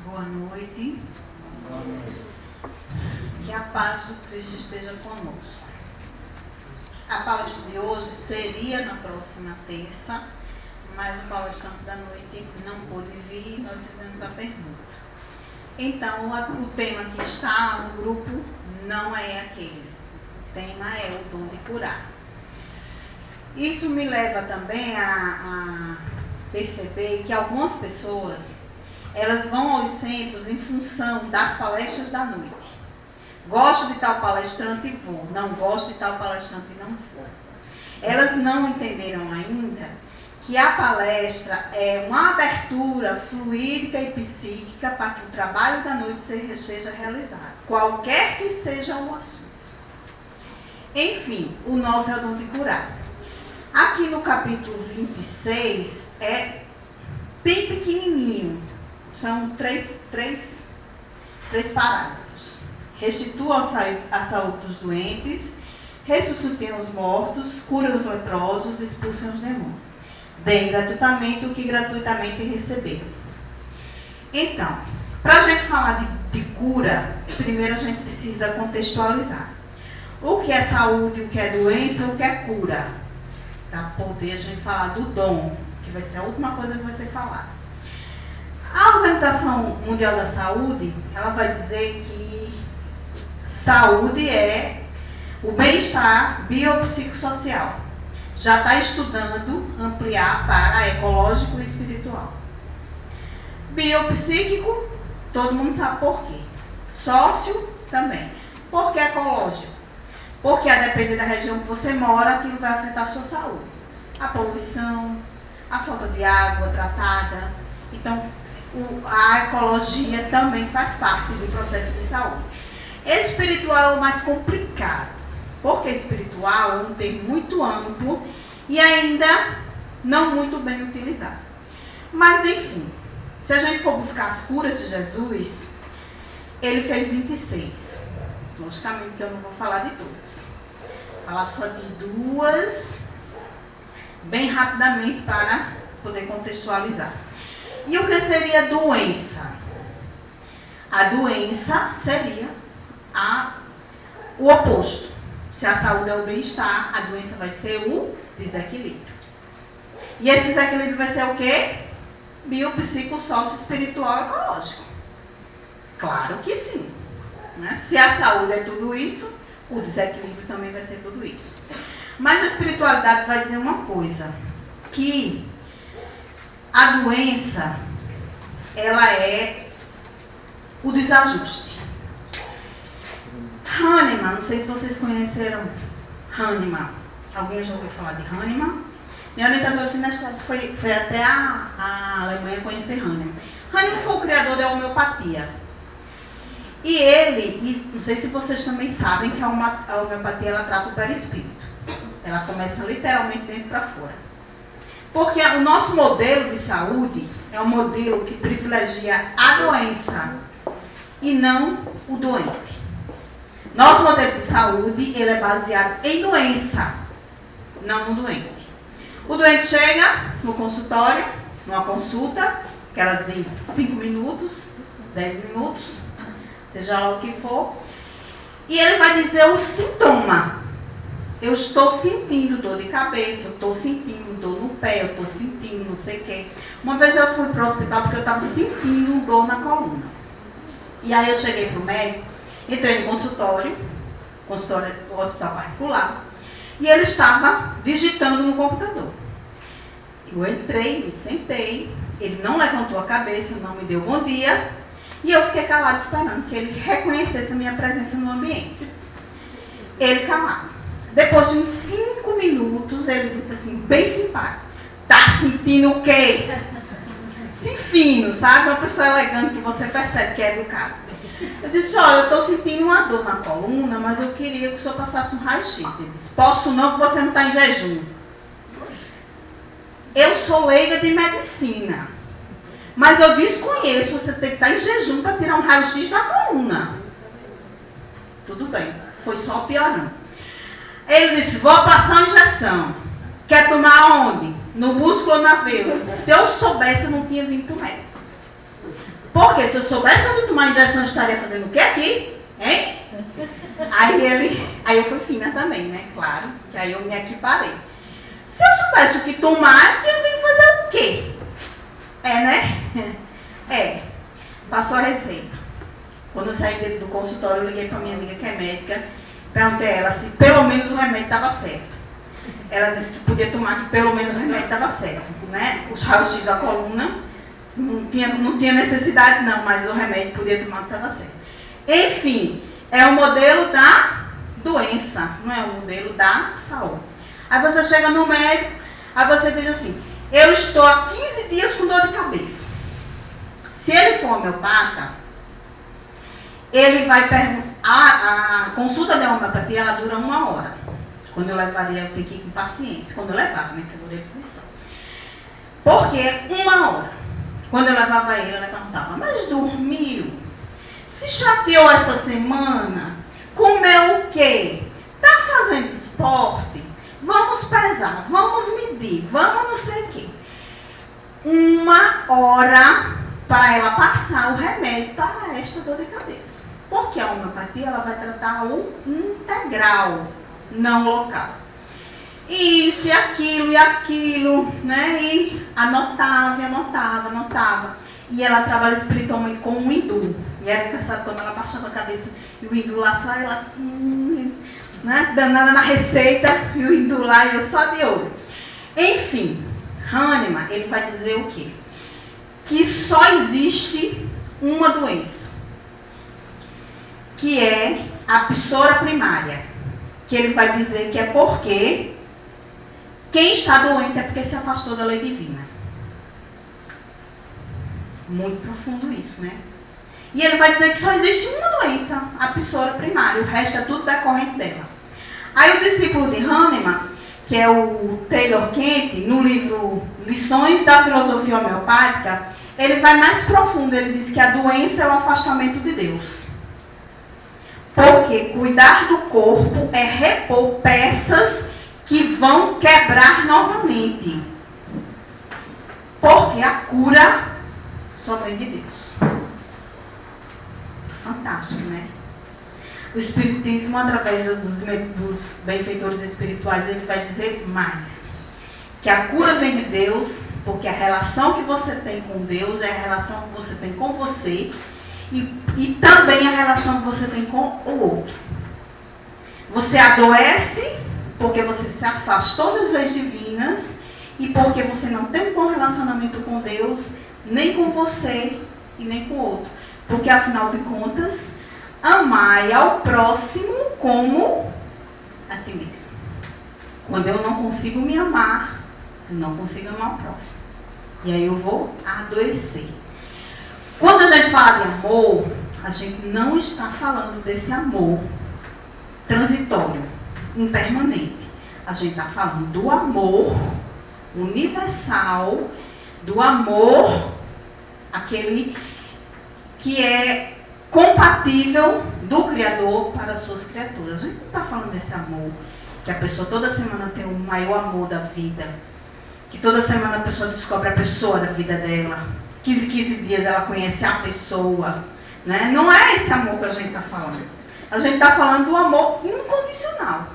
Boa noite. Que a paz do Cristo esteja conosco. A palestra de hoje seria na próxima terça, mas o palestrante da noite não pôde vir e nós fizemos a pergunta. Então, o tema que está no grupo não é aquele. O tema é o dom de curar. Isso me leva também a perceber que algumas pessoas, elas vão aos centros em função das palestras da noite. Gosto de tal palestrante e vou, não gosto de tal palestrante e não vou. Elas não entenderam ainda que a palestra é uma abertura fluídica e psíquica para que o trabalho da noite seja realizado, qualquer que seja o assunto. Enfim, o nosso é o dom de curar. Aqui no capítulo 26 é bem pequenininho, são três parágrafos. Restitua a saúde dos doentes, ressuscitem os mortos, curem os leprosos, expulsem os demônios. Deem gratuitamente o que gratuitamente receberam. Então, para a gente falar de cura, primeiro a gente precisa contextualizar. O que é saúde, o que é doença, o que é cura. Para poder a gente falar do dom, que vai ser a última coisa que vai ser falada. A Organização Mundial da Saúde, ela vai dizer que saúde é o bem-estar biopsicossocial. Já está estudando ampliar para ecológico e espiritual. Biopsíquico, todo mundo sabe por quê. Sócio, também. Por que ecológico? Porque a depender da região que você mora, aquilo vai afetar a sua saúde. A poluição, a falta de água tratada. Então, a ecologia também faz parte do processo de saúde. Espiritual é o mais complicado. Porque espiritual é um termo muito amplo e ainda não muito bem utilizado. Mas, enfim, se a gente for buscar as curas de Jesus, ele fez 26. Logicamente que eu não vou falar de todas. Vou falar só de duas, bem rapidamente para poder contextualizar. E o que seria doença? A doença seria o oposto. Se a saúde é o bem-estar, a doença vai ser o desequilíbrio. E esse desequilíbrio vai ser o quê? Biopsicossócio-espiritual ecológico. Claro que sim. Né? Se a saúde é tudo isso, o desequilíbrio também vai ser tudo isso. Mas a espiritualidade vai dizer uma coisa, que a doença, ela é o desajuste. Hahnemann, não sei se vocês conheceram Hahnemann. Alguém já ouviu falar de Hahnemann? Minha orientadora aqui na escola foi até a Alemanha conhecer Hahnemann. Hahnemann foi o criador da homeopatia. E ele, não sei se vocês também sabem que a homeopatia ela trata o perispírito. Ela começa literalmente dentro para fora. Porque o nosso modelo de saúde é um modelo que privilegia a doença e não o doente. Nosso modelo de saúde, ele é baseado em doença, não no doente. O doente chega no consultório, numa consulta, que ela tem 5 minutos, 10 minutos, seja lá o que for, e ele vai dizer o sintoma. Eu estou sentindo dor de cabeça, eu estou sentindo dor no pé, eu estou sentindo não sei o quê. Uma vez eu fui para o hospital porque eu estava sentindo dor na coluna. E aí eu cheguei para o médico, entrei no consultório do hospital particular, e ele estava digitando no computador. Eu entrei, me sentei, ele não levantou a cabeça, não me deu bom dia, e eu fiquei calado esperando que ele reconhecesse a minha presença no ambiente. Ele calado. Depois de uns 5 minutos, ele disse assim, bem simpático, tá sentindo o quê? Assim, fino, sabe? Uma pessoa elegante que você percebe que é educada. Eu disse, olha, eu estou sentindo uma dor na coluna, mas eu queria que o senhor passasse um raio-x. Ele disse, posso não, porque você não está em jejum. Eu sou leiga de medicina, mas eu desconheço, você tem que estar em jejum para tirar um raio-x da coluna. Tudo bem, foi só piorando. Ele disse, vou passar uma injeção. Quer tomar onde? No músculo ou na veia? Se eu soubesse, eu não tinha vindo para o médico. Porque se eu soubesse onde tomar injeção, eu estaria fazendo o que aqui? Hein? Aí eu fui fina também, né? Claro, que aí eu me equiparei. Se eu soubesse o que tomar, eu vim fazer o quê? Né? Passou a receita. Quando eu saí do consultório, eu liguei para minha amiga que é médica, perguntei a ela se pelo menos o remédio estava certo. Ela disse que podia tomar, que pelo menos o remédio estava certo, né? Os raios-x da coluna, não tinha necessidade não, mas o remédio podia tomar que estava certo. Enfim, é o modelo da doença, não é o modelo da saúde. Aí você chega no médico, aí você diz assim, eu estou há 15 dias com dor de cabeça. Se ele for homeopata, ele vai perguntar, a consulta de homeopatia, ela dura 1 hora. Quando eu levaria, eu tenho que ir com paciência. Quando eu levava, né, que agora ele foi só. Porque 1 hora. Quando eu levava ele, ela perguntava, mas dormiu? Se chateou essa semana? Comeu o quê? Tá fazendo esporte? Vamos pesar, vamos medir, vamos não sei o quê. 1 hora para ela passar o remédio para esta dor de cabeça. Porque a homeopatia, ela vai tratar o integral, não local. Isso e aquilo, né? E anotava. E ela trabalha espiritualmente com o hindu. E era engraçado quando ela baixava a cabeça e o hindu lá só ela, né? Danada na receita, e o hindu lá e eu só de olho. Enfim, Hahnemann, ele vai dizer o quê? Que só existe uma doença, que é a psora primária, que ele vai dizer que é porque quem está doente é porque se afastou da lei divina. Muito profundo isso, né? E ele vai dizer que só existe uma doença, a psora primária, o resto é tudo decorrente dela. Aí o discípulo de Hahnemann, que é o Taylor Kent, no livro Lições da Filosofia Homeopática, ele vai mais profundo, ele diz que a doença é o afastamento de Deus. Porque cuidar do corpo é repor peças que vão quebrar novamente. Porque a cura só vem de Deus. Fantástico, né? O Espiritismo, através dos benfeitores espirituais, ele vai dizer mais. Que a cura vem de Deus, porque a relação que você tem com Deus é a relação que você tem com você e também a relação que você tem com o outro. Você adoece porque você se afastou das leis divinas e porque você não tem um bom relacionamento com Deus, nem com você e nem com o outro. Porque, afinal de contas, amai ao próximo como a ti mesmo. Quando eu não consigo me amar, eu não consigo amar o próximo. E aí eu vou adoecer. Quando a gente fala de amor, a gente não está falando desse amor transitório, impermanente. A gente está falando do amor universal, do amor, aquele que é compatível do Criador para as suas criaturas. A gente não está falando desse amor que a pessoa toda semana tem o maior amor da vida, que toda semana a pessoa descobre a pessoa da vida dela, 15 dias ela conhece a pessoa, né? Não é esse amor que a gente está falando. A gente está falando do amor incondicional.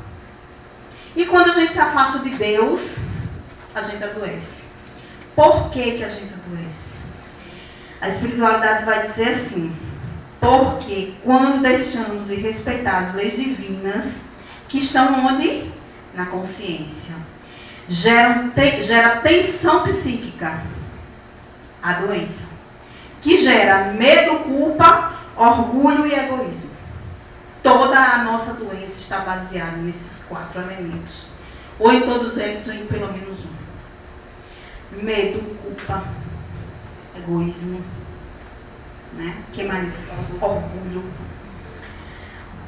E quando a gente se afasta de Deus, a gente adoece. Por que a gente adoece? A espiritualidade vai dizer assim, porque quando deixamos de respeitar as leis divinas, que estão onde? Na consciência. Gera tensão psíquica, a doença, que gera medo, culpa, orgulho e egoísmo. Toda a nossa doença está baseada nesses 4 elementos, ou em todos eles, ou em pelo menos um. Medo, culpa, egoísmo, né? O que mais? Orgulho.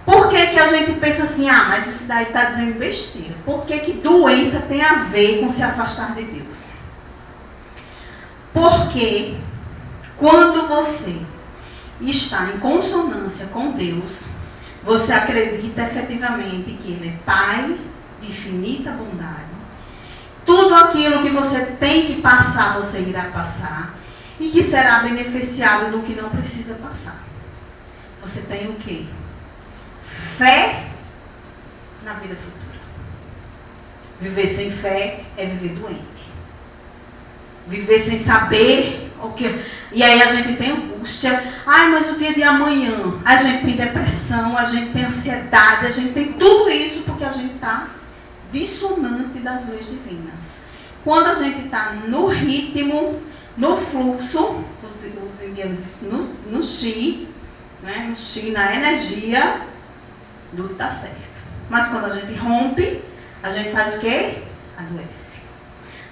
Por que a gente pensa assim, mas isso daí está dizendo besteira? Por que doença tem a ver com se afastar de Deus? Porque quando você está em consonância com Deus, você acredita efetivamente que Ele é Pai de infinita bondade. Tudo aquilo que você tem que passar, você irá passar. e que será beneficiado do que não precisa passar. Você tem o quê? Fé na vida futura. Viver sem fé é viver doente. Viver sem saber o que... E aí a gente tem angústia. Ai, mas o dia de amanhã. A gente tem depressão, a gente tem ansiedade, a gente tem tudo isso porque a gente está dissonante das leis divinas. Quando a gente está no ritmo, no fluxo, os indianos dizem no chi, né? No chi, na energia, tudo está certo. Mas quando a gente rompe, a gente faz o quê? Adoece.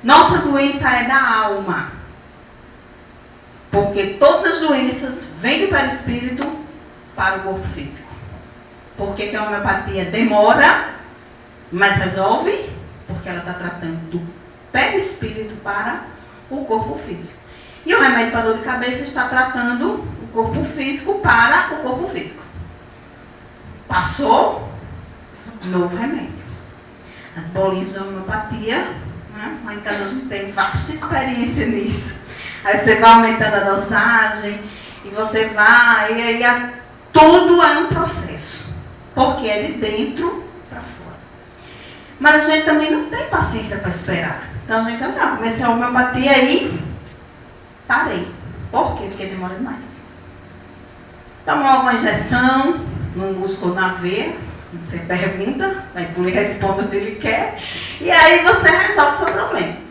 Nossa doença é da alma. Porque todas as doenças vêm do perispírito para o corpo físico. Por que a homeopatia demora, mas resolve? Porque ela está tratando do perispírito para o corpo físico. E o remédio para dor de cabeça está tratando o corpo físico para o corpo físico. Passou, novo remédio. As bolinhas de homeopatia, né? Lá em casa a gente tem vasta experiência nisso. Aí você vai aumentando a dosagem, e você vai, e aí tudo é um processo. Porque é de dentro para fora. Mas a gente também não tem paciência para esperar. Então a gente diz assim, comecei a homeopatia e parei. Por quê? Porque demora demais. Toma logo uma injeção no músculo na veia, você pergunta, aí ele responde o que ele quer, e aí você resolve o seu problema.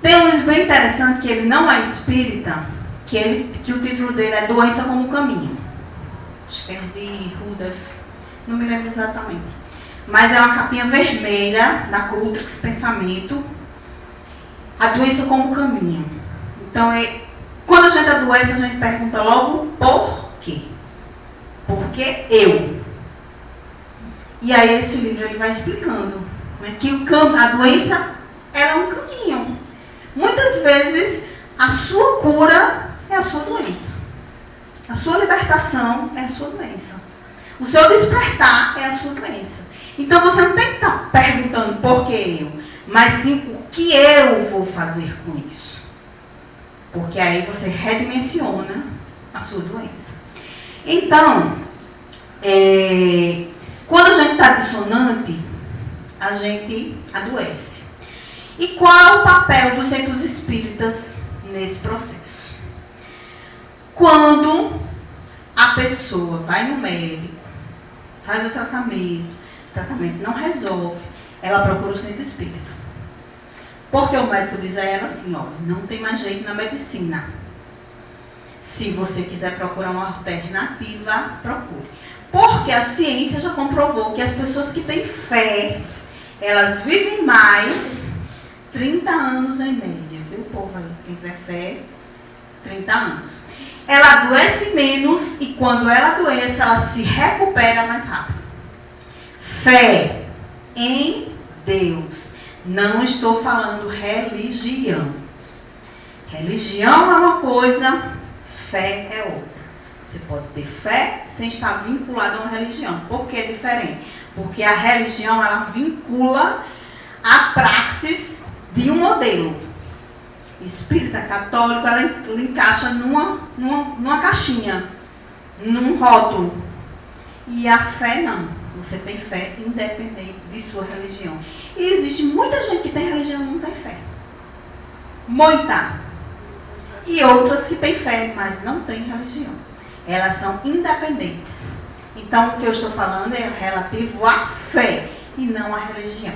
Tem um livro bem interessante que ele não é espírita, que o título dele é Doença como Caminho. Acho que é de Rudolf, não me lembro exatamente. Mas é uma capinha vermelha da Cultrix Pensamento. A doença como caminho. Então, quando a gente adoece, a gente pergunta logo por quê? Por que eu? E aí esse livro ele vai explicando, né, que a doença ela é um caminho. Muitas vezes a sua cura é a sua doença. A sua libertação é a sua doença. O seu despertar é a sua doença. Então você não tem que estar perguntando por que eu, mas sim o que eu vou fazer com isso. Porque aí você redimensiona a sua doença. Então, quando a gente está dissonante, a gente adoece. E qual é o papel dos centros espíritas nesse processo? Quando a pessoa vai no médico, faz o tratamento não resolve, ela procura o centro espírita. Porque o médico diz a ela assim, olha, não tem mais jeito na medicina. Se você quiser procurar uma alternativa, procure. Porque a ciência já comprovou que as pessoas que têm fé, elas vivem mais 30 anos em média, viu, povo aí? Quem tiver fé, 30 anos. Ela adoece menos e quando ela adoece, ela se recupera mais rápido. Fé em Deus. Não estou falando religião. Religião é uma coisa, fé é outra. Você pode ter fé sem estar vinculado a uma religião. Por que é diferente? Porque a religião, ela vincula a praxis de um modelo. Espírita, católico, ela encaixa numa caixinha, num rótulo. E a fé não. Você tem fé independente de sua religião. E existe muita gente que tem religião e não tem fé. Muita. E outras que têm fé, mas não têm religião. Elas são independentes. Então, o que eu estou falando é relativo à fé e não à religião.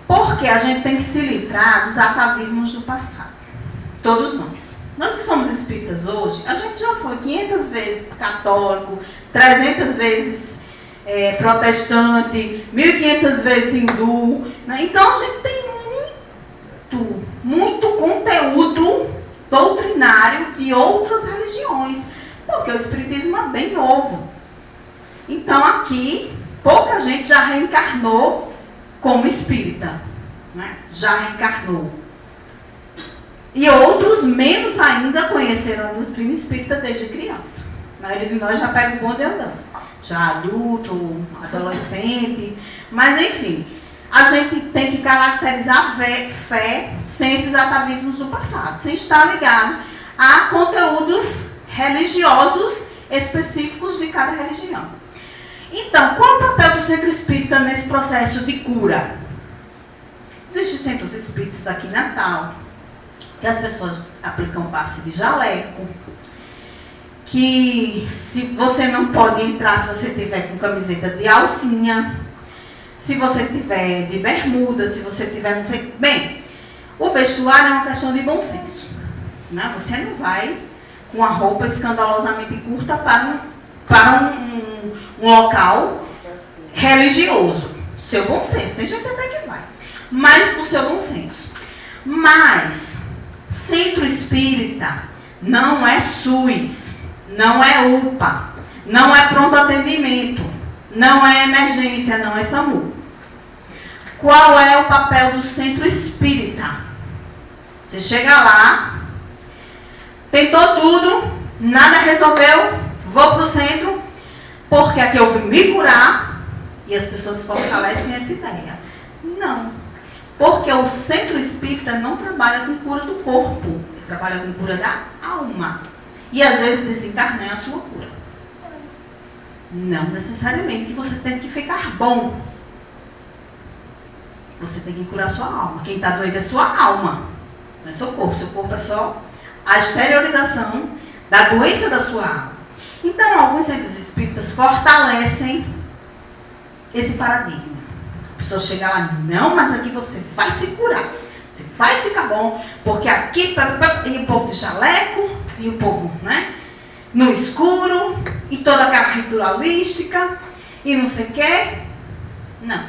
Porque a gente tem que se livrar dos atavismos do passado. Todos nós. Nós que somos espíritas hoje, a gente já foi 500 vezes católico, 300 vezes protestante, 1500 vezes hindu. Né? Então, a gente tem muito conteúdo doutrinário de outras religiões. Porque o espiritismo é bem novo. Então, aqui, pouca gente já reencarnou como espírita. Né? Já reencarnou. E outros, menos ainda, conheceram a doutrina espírita desde criança. A maioria de nós já pega o bonde andando. Já adulto, adolescente. Mas, enfim, a gente tem que caracterizar fé sem esses atavismos do passado, sem estar ligado a conteúdos religiosos específicos de cada religião. Então, qual é o papel do centro espírita nesse processo de cura? Existem centros espíritas aqui em Natal, que as pessoas aplicam passe de jaleco, que se você não pode entrar se você tiver com camiseta de alcinha, se você tiver de bermuda, se você tiver não sei... Bem, o vestuário é uma questão de bom senso, né? Você não vai com a roupa escandalosamente curta para um local religioso. Seu bom senso, tem gente até que vai, mas o seu bom senso. Mas centro espírita não é SUS, não é UPA, não é pronto atendimento, não é emergência, não é SAMU. Qual é o papel do centro espírita? Você chega lá, tentou tudo, nada resolveu, vou para o centro, porque aqui eu vim me curar, e as pessoas fortalecem essa ideia. Não, porque o centro espírita não trabalha com cura do corpo, ele trabalha com cura da alma. E às vezes desencarnar é a sua cura. Não necessariamente você tem que ficar bom. Você tem que curar sua alma. Quem está doido é sua alma, não é seu corpo. Seu corpo é só a exteriorização da doença da sua alma. Então, alguns centros espíritas fortalecem esse paradigma. A pessoa chega lá, não, mas aqui você vai se curar. Você vai ficar bom, porque aqui e o povo de jaleco, e o povo, né, no escuro, e toda aquela ritualística, e não sei o quê. Não.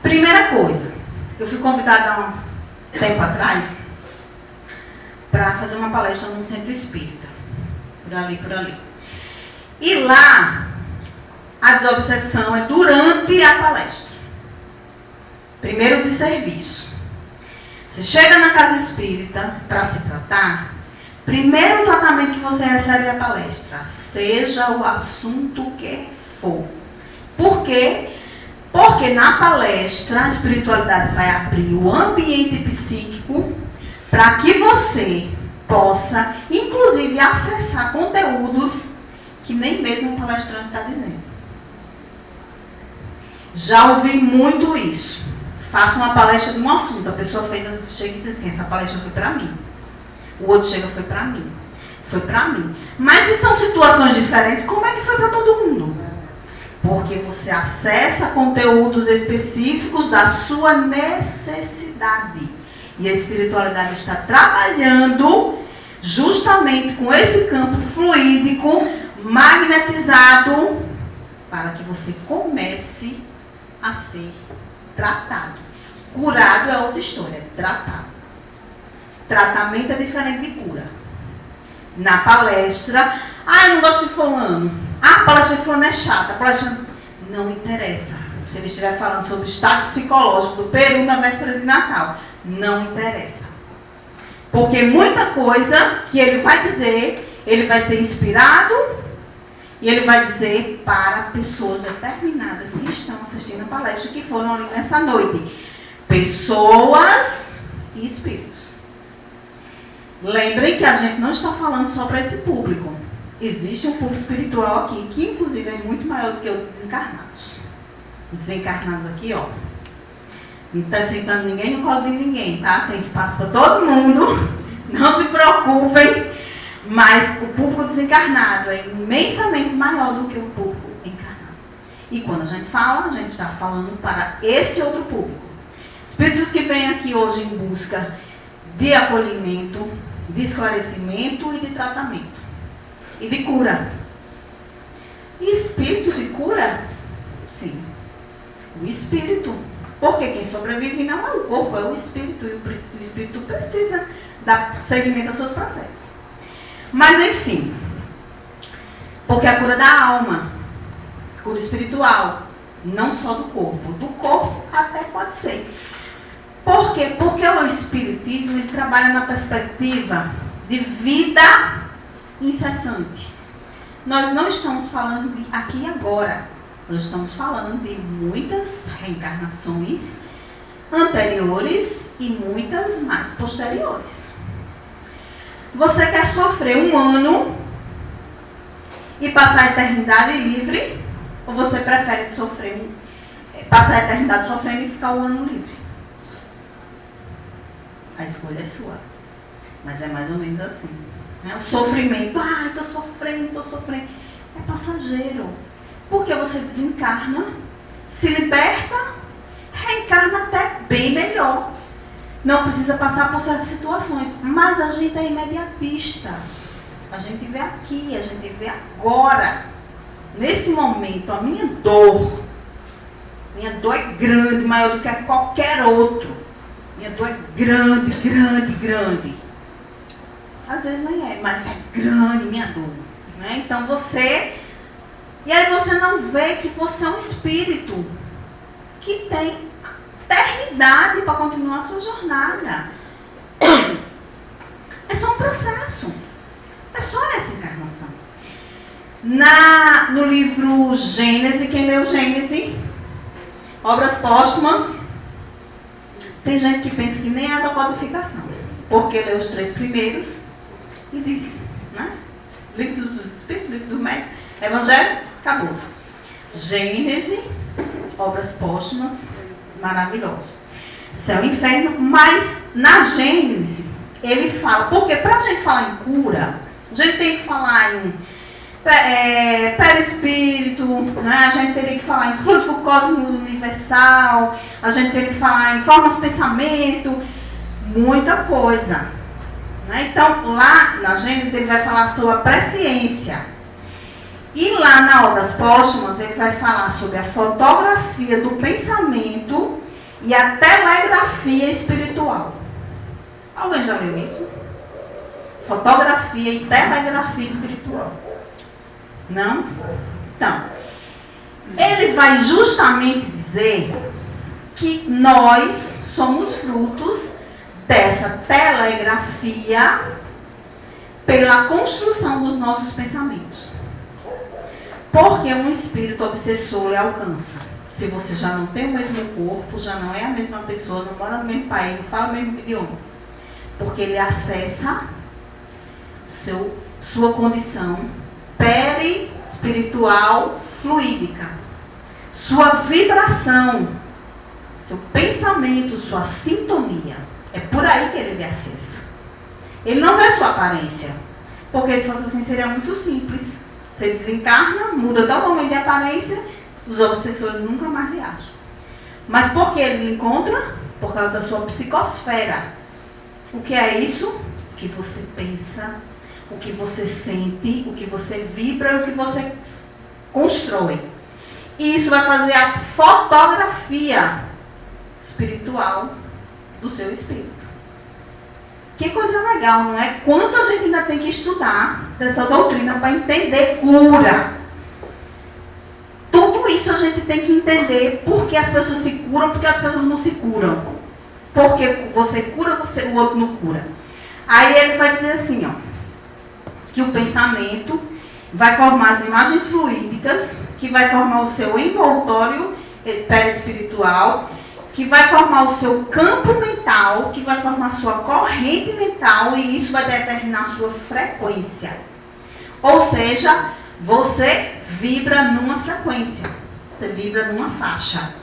Primeira coisa, eu fui convidada há um tempo atrás para fazer uma palestra num centro espírita, por ali. E lá, a desobsessão é durante a palestra. Primeiro de serviço. Você chega na casa espírita para se tratar, primeiro tratamento que você recebe é a palestra, seja o assunto que for. Por quê? Porque na palestra a espiritualidade vai abrir o ambiente psíquico para que você possa, inclusive, acessar conteúdos que nem mesmo o palestrante está dizendo. Já ouvi muito isso. Faço uma palestra de um assunto, a pessoa chega e diz assim, essa palestra foi para mim. O outro chega, foi para mim. Foi para mim. Mas se são situações diferentes, como é que foi para todo mundo? Porque você acessa conteúdos específicos da sua necessidade. E a espiritualidade está trabalhando justamente com esse campo fluídico, magnetizado, para que você comece a ser tratado. Curado é outra história, tratado. Tratamento é diferente de cura. Na palestra, eu não gosto de fulano. A palestra de fulano é chata. A palestra não interessa. Se ele estiver falando sobre o estado psicológico do Peru na véspera de Natal, não interessa. Porque muita coisa que ele vai dizer, ele vai ser inspirado e ele vai dizer para pessoas determinadas que estão assistindo a palestra, que foram ali nessa noite. Pessoas e espíritos. Lembrem que a gente não está falando só para esse público. Existe um público espiritual aqui, que inclusive é muito maior do que os desencarnados. Os desencarnados aqui, ó. Não está sentando ninguém no colo de ninguém, tá? Tem espaço para todo mundo. Não se preocupem. Mas o público desencarnado é imensamente maior do que o público encarnado. E quando a gente fala, a gente está falando para esse outro público. Espíritos que vêm aqui hoje em busca de acolhimento, de esclarecimento e de tratamento. E de cura. E espírito de cura? Sim. O espírito. Porque quem sobrevive não é o corpo, é o espírito. E o espírito precisa dar seguimento aos seus processos. Mas enfim. Porque a cura da alma. Cura espiritual. Não só do corpo. Do corpo até pode ser. Por quê? Porque o espiritismo ele trabalha na perspectiva de vida incessante. Nós não estamos falando de aqui e agora. Nós estamos falando de muitas reencarnações anteriores e muitas mais posteriores. Você quer sofrer 1 ano e passar a eternidade livre? Ou você prefere passar a eternidade sofrendo e ficar 1 ano livre? A escolha é sua. Mas é mais ou menos assim. Né? O sofrimento, estou sofrendo. É passageiro. Porque você desencarna, se liberta, reencarna até bem melhor. Não precisa passar por certas situações. Mas a gente é imediatista. A gente vê aqui, a gente vê agora. Nesse momento, a minha dor é grande, maior do que qualquer outro. Minha dor é grande. Às vezes nem é, mas é grande minha dor. Né? Então e aí você não vê que você é um espírito que tem eternidade para continuar a sua jornada. É só um processo. É só essa encarnação. No livro Gênesis, quem leu Gênesis? Obras póstumas. Tem gente que pensa que nem é da codificação. Porque lê os 3 primeiros e diz, né? Livro dos Espíritos, livro do Médico, Evangelho, acabou-se. Gênesis, obras póstumas, maravilhoso. Céu e inferno, mas na Gênesis ele fala, porque para a gente falar em cura, a gente tem que falar em perispírito, né? A gente teria que falar em fruto do cosmos universal, a gente teria que falar em formas de pensamento, muita coisa. Né? Então, lá na Gênesis ele vai falar sobre a presciência. E lá na Obras Póstumas ele vai falar sobre a fotografia do pensamento e a telegrafia espiritual. Alguém já leu isso? Fotografia e telegrafia espiritual. Não? Então, ele vai justamente dizer que nós somos frutos dessa telegrafia pela construção dos nossos pensamentos. Porque um espírito obsessor lhe alcança. Se você já não tem o mesmo corpo, já não é a mesma pessoa, não mora no mesmo país, não fala o mesmo idioma. Porque ele acessa sua condição perispiritual fluídica. Sua vibração, seu pensamento, sua sintonia. É por aí que ele lhe acessa. Ele não vê sua aparência. Porque se fosse assim, seria muito simples. Você desencarna, muda totalmente de aparência, os obsessores nunca mais lhe acham. Mas por que ele lhe encontra? Por causa da sua psicosfera. O que é isso? O que você pensa, o que você sente, o que você vibra, o que você constrói. E isso vai fazer a fotografia espiritual do seu espírito. Que coisa legal, não é? Quanto a gente ainda tem que estudar dessa doutrina para entender cura. Tudo isso a gente tem que entender por que as pessoas se curam, porque as pessoas não se curam. Porque você cura, o outro não cura. Aí ele vai dizer assim, que o pensamento vai formar as imagens fluídicas, que vai formar o seu envoltório perispiritual, que vai formar o seu campo mental, que vai formar a sua corrente mental, e isso vai determinar a sua frequência. Ou seja, você vibra numa frequência, você vibra numa faixa.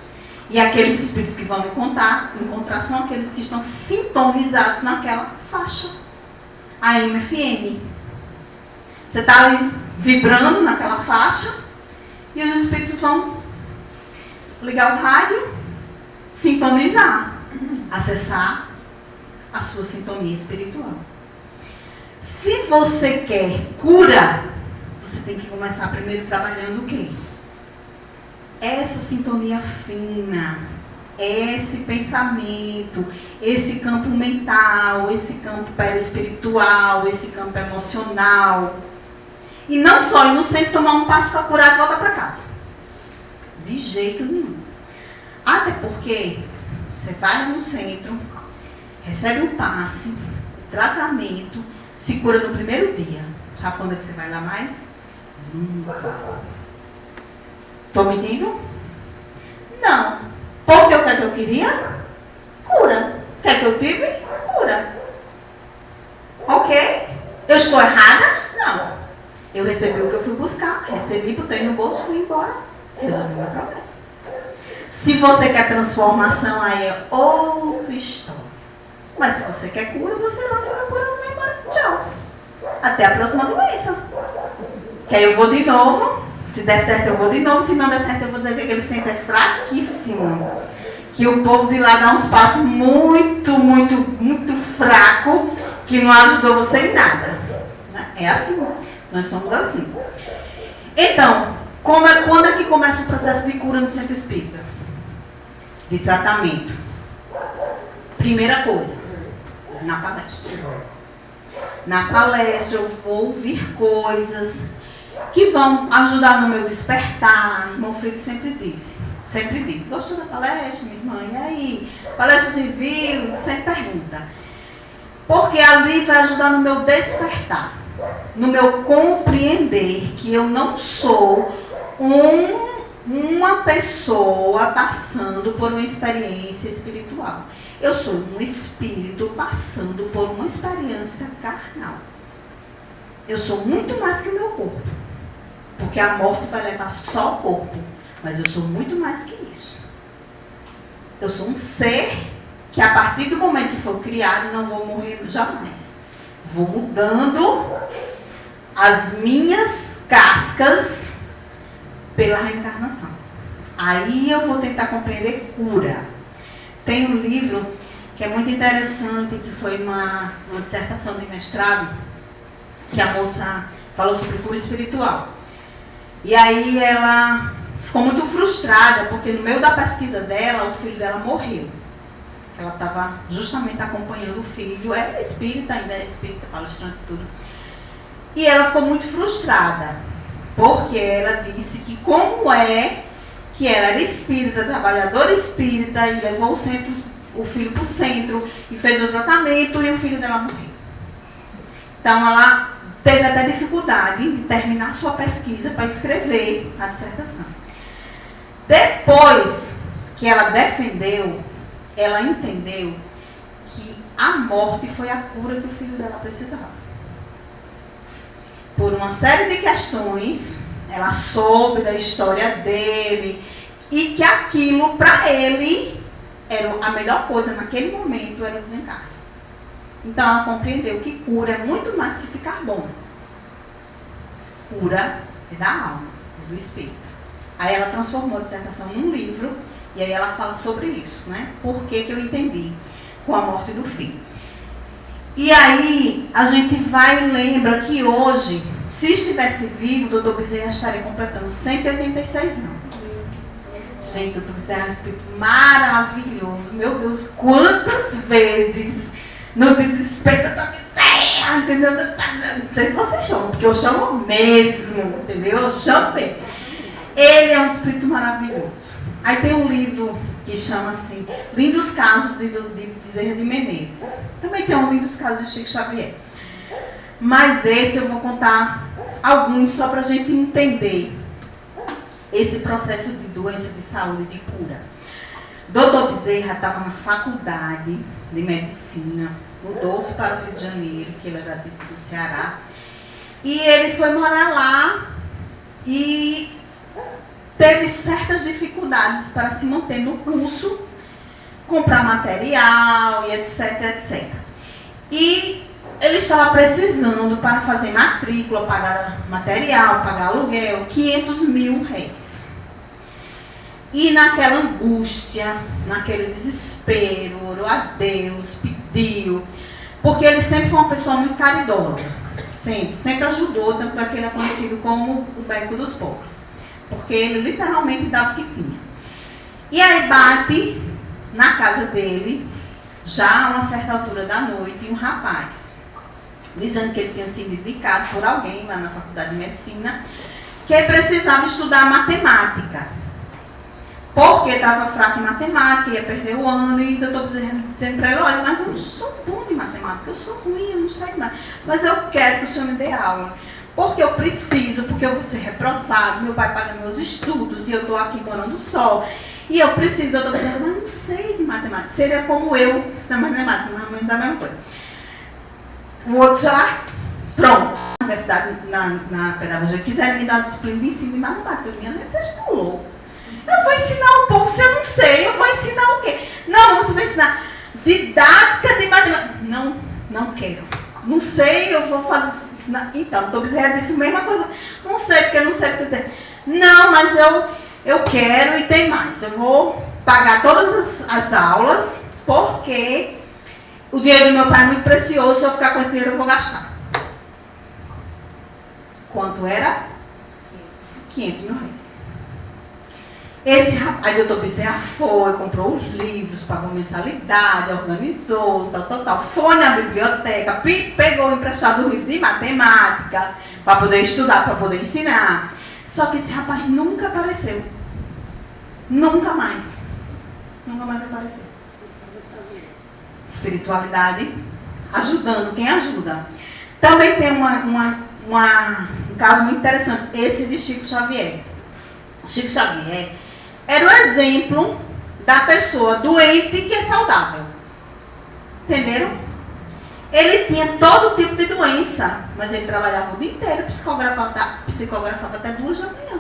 E aqueles espíritos que vão encontrar são aqueles que estão sintonizados naquela faixa. A MFM. Você está ali vibrando naquela faixa e os espíritos vão ligar o rádio, sintonizar, acessar a sua sintonia espiritual. Se você quer cura, você tem que começar primeiro trabalhando o quê? Essa sintonia fina, esse pensamento, esse campo mental, esse campo perispiritual, esse campo emocional. E não só ir no centro tomar um passo para curar e voltar para casa. De jeito nenhum. Até porque você vai no centro, recebe um passe, tratamento, se cura no primeiro dia. Sabe quando é que você vai lá mais? Nunca. Estou mentindo? Não. Porque o que é que eu queria? Cura. O que é que eu tive? Cura. Ok? Eu estou errada? Não. Eu recebi o que eu fui buscar, recebi, botei no bolso, fui embora. Resolvi o meu problema. Se você quer transformação, aí é outra história. Mas se você quer cura, você lá fica curando e vai embora. Tchau. Até a próxima doença. Que aí eu vou de novo. Se der certo, eu vou de novo. Se não der certo, eu vou dizer que aquele centro é fraquíssimo. Que o povo de lá dá uns passos muito, muito, muito fraco, que não ajudou você em nada. É assim. Nós somos assim. Então, quando é que começa o processo de cura no centro espírita? De tratamento. Primeira coisa, na palestra. Na palestra eu vou ouvir coisas que vão ajudar no meu despertar. O irmão Frito sempre diz, gostou da palestra, minha irmã? E aí? Palestra civil? Sempre pergunta. Porque ali vai ajudar no meu despertar, no meu compreender que eu não sou uma pessoa passando por uma experiência espiritual. Eu sou um espírito passando por uma experiência carnal. Eu sou muito mais que o meu corpo. Porque a morte vai levar só o corpo. Mas eu sou muito mais que isso. Eu sou um ser que a partir do momento que for criado, não vou morrer jamais. Vou mudando as minhas cascas pela reencarnação. Aí eu vou tentar compreender cura. Tem um livro que é muito interessante, que foi uma dissertação de mestrado, que a moça falou sobre cura espiritual. E aí ela ficou muito frustrada, porque no meio da pesquisa dela, o filho dela morreu. Ela estava justamente acompanhando o filho, era espírita, ainda é espírita, palestrante e tudo. E ela ficou muito frustrada, porque ela disse que como é que ela era espírita, trabalhadora espírita, e levou o filho para o centro, e fez o tratamento, e o filho dela morreu. Então ela teve até dificuldade de terminar sua pesquisa para escrever a dissertação. Depois que ela defendeu, ela entendeu que a morte foi a cura que o filho dela precisava. Por uma série de questões, ela soube da história dele e que aquilo, para ele, era a melhor coisa naquele momento, era o desencarne. Então ela compreendeu que cura é muito mais que ficar bom. Cura é da alma, é do espírito. Aí ela transformou a dissertação num livro, e aí ela fala sobre isso, né? Por que eu entendi com a morte do filho. E aí a gente vai e lembra que hoje, se estivesse vivo, o Dr. Bezerra estaria completando 186 anos. Gente, o Dr. Bezerra é um espírito maravilhoso. Meu Deus, quantas vezes no desespero da Bezerra, entendeu? Não sei se vocês chamam, porque eu chamo mesmo, entendeu? Eu chamo mesmo. Ele é um espírito maravilhoso. Aí tem um livro que chama assim, Lindos Casos de Bezerra de Menezes. Também tem um Lindos Casos de Chico Xavier. Mas esse eu vou contar alguns só para a gente entender esse processo de doença, de saúde, de cura. Dr. Bezerra estava na faculdade de medicina, mudou-se para o Rio de Janeiro, que ele era do Ceará, e ele foi morar lá e teve certas dificuldades para se manter no curso, comprar material e etc, etc. E ele estava precisando para fazer matrícula, pagar material, pagar aluguel, 500 mil réis. E naquela angústia, naquele desespero, orou a Deus, pediu, porque ele sempre foi uma pessoa muito caridosa, sempre ajudou, tanto é que ele é conhecido como o Beco dos Pobres. Porque ele literalmente dava o que tinha. E aí bate na casa dele, já a uma certa altura da noite, um rapaz, dizendo que ele tinha sido indicado por alguém lá na faculdade de medicina, que ele precisava estudar matemática. Porque estava fraco em matemática, ia perder o ano, e o doutor dizendo para ele, olha, mas eu não sou bom de matemática, eu sou ruim, eu não sei nada. Mas eu quero que o senhor me dê aula. porque eu preciso, porque eu vou ser reprovado, meu pai paga meus estudos e eu estou aqui morando só. E eu preciso, eu estou dizendo, mas não sei de matemática. Seria como eu, sistema de matemática, mais ou menos a mesma coisa. O outro já, pronto. Na universidade, na pedagogia, quiserem me dar uma disciplina de ensino de matemática. Eu minha, vocês estão loucos. Eu vou ensinar o povo, se eu não sei, eu vou ensinar o quê? Não, você vai ensinar didática de matemática. Não, não quero. Não sei, eu vou fazer. Então, estou dizendo isso, mesma coisa. Não sei, porque eu não sei o que dizer. Não, mas eu quero e tem mais. Eu vou pagar todas as aulas, porque o dinheiro do meu pai é muito precioso. Se eu ficar com esse dinheiro, eu vou gastar. Quanto era? 500 mil reais. Esse rapaz, doutor Bezerra foi, comprou os livros, pagou mensalidade, organizou, tal. Foi na biblioteca, pegou emprestado o livro de matemática, para poder estudar, para poder ensinar. Só que esse rapaz nunca apareceu. Nunca mais. Nunca mais apareceu. Espiritualidade, ajudando quem ajuda. Também tem um caso muito interessante, esse de Chico Xavier. Chico Xavier era o exemplo da pessoa doente que é saudável. Entenderam? Ele tinha todo tipo de doença, mas ele trabalhava o dia inteiro, psicografava até 2 da manhã.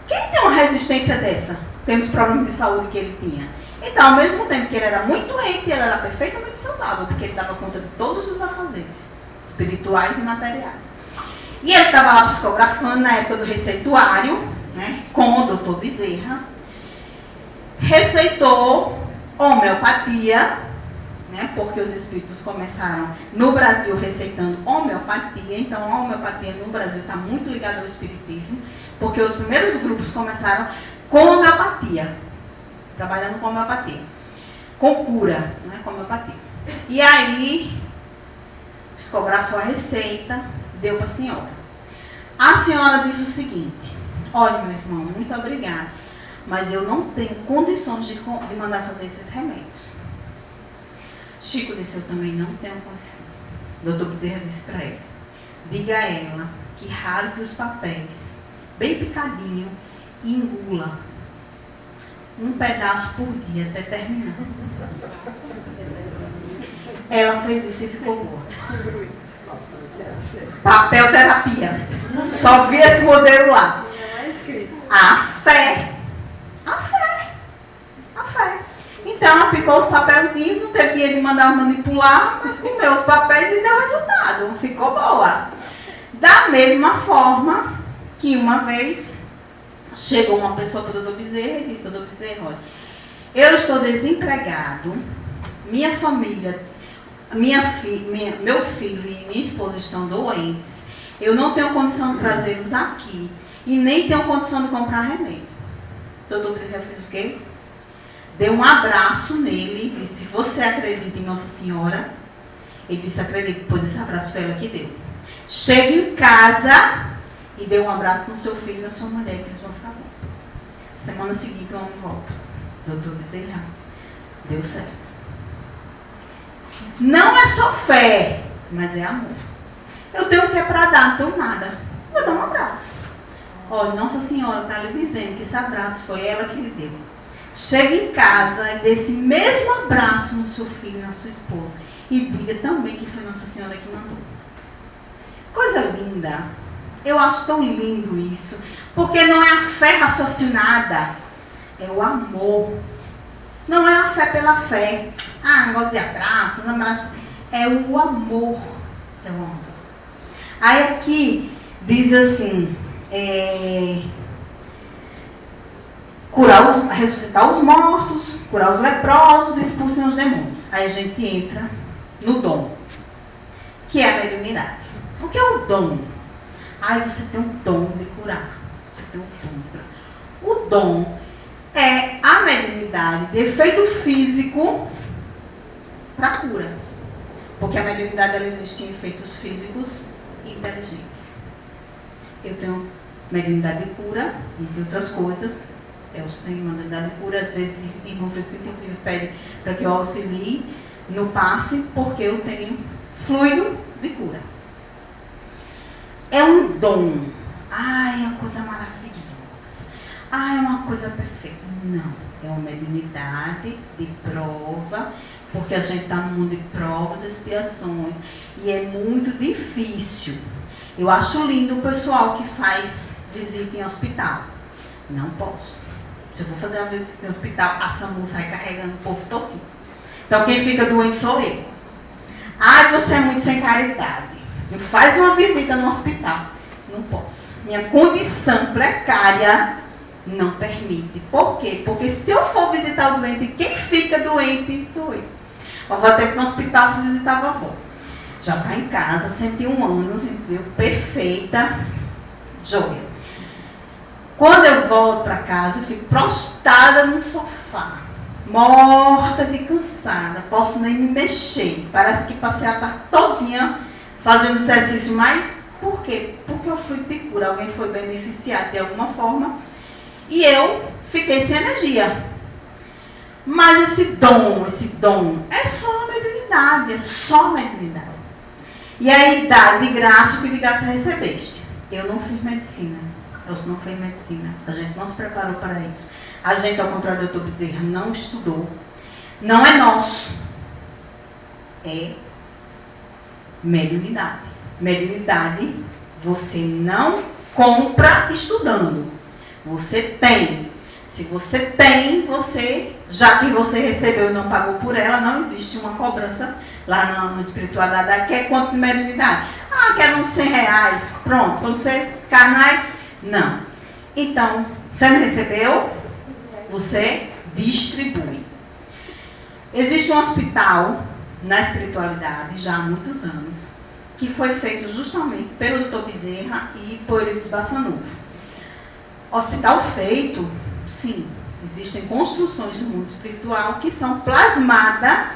Quem tem uma resistência dessa? Temos problemas de saúde que ele tinha. Então, ao mesmo tempo que ele era muito doente, ele era perfeitamente saudável, porque ele dava conta de todos os afazeres, espirituais e materiais. E ele estava lá psicografando na época do receituário, né, com o doutor Bezerra, receitou homeopatia, né, porque os espíritos começaram no Brasil receitando homeopatia, então a homeopatia no Brasil está muito ligada ao espiritismo, porque os primeiros grupos começaram com homeopatia, trabalhando com homeopatia, com cura, né, com homeopatia. E aí, psicografou a receita, deu para a senhora. A senhora disse o seguinte: olha, meu irmão, muito obrigada, mas eu não tenho condições de mandar fazer esses remédios. Chico disse: eu também não tenho condição. Doutor Bezerra disse para ele: diga a ela que rasgue os papéis, bem picadinho, e engula um pedaço por dia até terminar. Ela fez isso e ficou boa. Papel terapia. Só vi esse modelo lá. A fé. Então ela picou os papelzinhos, não teve dinheiro de mandar manipular, mas comeu os papéis e deu resultado. Ficou boa. Da mesma forma que uma vez chegou uma pessoa para o doutor Bezerra e disse: doutor Bezerra, olha, eu estou desempregado, minha família, meu filho e minha esposa estão doentes, eu não tenho condição de trazê-los aqui e nem tenho condição de comprar remédio. O doutor Bezerra fez o quê? Deu um abraço nele e disse: você acredita em Nossa Senhora? Ele disse: acredito, pois esse abraço foi ela que deu. Chega em casa e dê um abraço no seu filho e na sua mulher, que eles vão ficar bons. Semana seguinte o homem volta. Doutor Bezerra, deu certo. Não é só fé, mas é amor. Eu tenho o que para dar, não tenho nada. Vou dar um abraço. Olha, Nossa Senhora está lhe dizendo que esse abraço foi ela que lhe deu. Chega em casa e dê esse mesmo abraço no seu filho e na sua esposa. E diga também que foi Nossa Senhora que mandou. Coisa linda. Eu acho tão lindo isso. Porque não é a fé raciocinada. É o amor. Não é a fé pela fé. Ah, negócio de abraço, não abraço. É o amor. É o amor. Aí aqui diz assim... ressuscitar os mortos, curar os leprosos, expulsem os demônios. Aí a gente entra no dom, que é a mediunidade. O que é o dom? Aí você tem um dom de curar. Você tem um dom de curar. O dom é a mediunidade de efeito físico para cura. Porque a mediunidade ela existe em efeitos físicos e inteligentes. Eu tenho mediunidade de cura, entre outras coisas. Eu tenho mediunidade de cura, às vezes em conflitos, inclusive, pede para que eu auxilie no passe, porque eu tenho fluido de cura. é um dom. Ai, é uma coisa maravilhosa. Ai, é uma coisa perfeita. Não, é uma mediunidade de prova, porque a gente está no mundo de provas e expiações. E é muito difícil. Eu acho lindo o pessoal que faz visita em hospital. Não posso. Se eu for fazer uma visita em hospital, a SAMU sai carregando o povo todinho. Então quem fica doente sou eu. Ai, você é muito sem caridade. Eu faço uma visita no hospital. Não posso. Minha condição precária não permite. Por quê? Porque se eu for visitar o doente, quem fica doente sou eu. Eu vou até no hospital, fui visitar a vovó. Já está em casa, 101 anos, entendeu? Perfeita, joia. Quando eu volto para casa, eu fico prostrada no sofá, morta de cansada, posso nem me mexer. Parece que passei a tarde todinha fazendo exercício, mas por quê? Porque eu fui de cura, alguém foi beneficiado de alguma forma e eu fiquei sem energia. Mas esse dom é só a mediunidade, é só a mediunidade. E a idade de graça, o que de graça recebeste? Eu não fiz medicina. Eu não fiz medicina. A gente não se preparou para isso. A gente, ao contrário do Dr. Bezerra, não estudou. Não é nosso. É mediunidade. Mediunidade, você não compra estudando. Você tem. Se você tem, já que você recebeu e não pagou por ela, não existe uma cobrança lá no espiritualidade. Quer quanto de mediunidade? Ah, quero uns R$100. Pronto. Quando você carnai, não. Então, você não recebeu? Você distribui. Existe um hospital na espiritualidade, já há muitos anos, que foi feito justamente pelo Dr. Bezerra e por Eurípides Bassanufo. Hospital feito, sim, existem construções no mundo espiritual que são plasmadas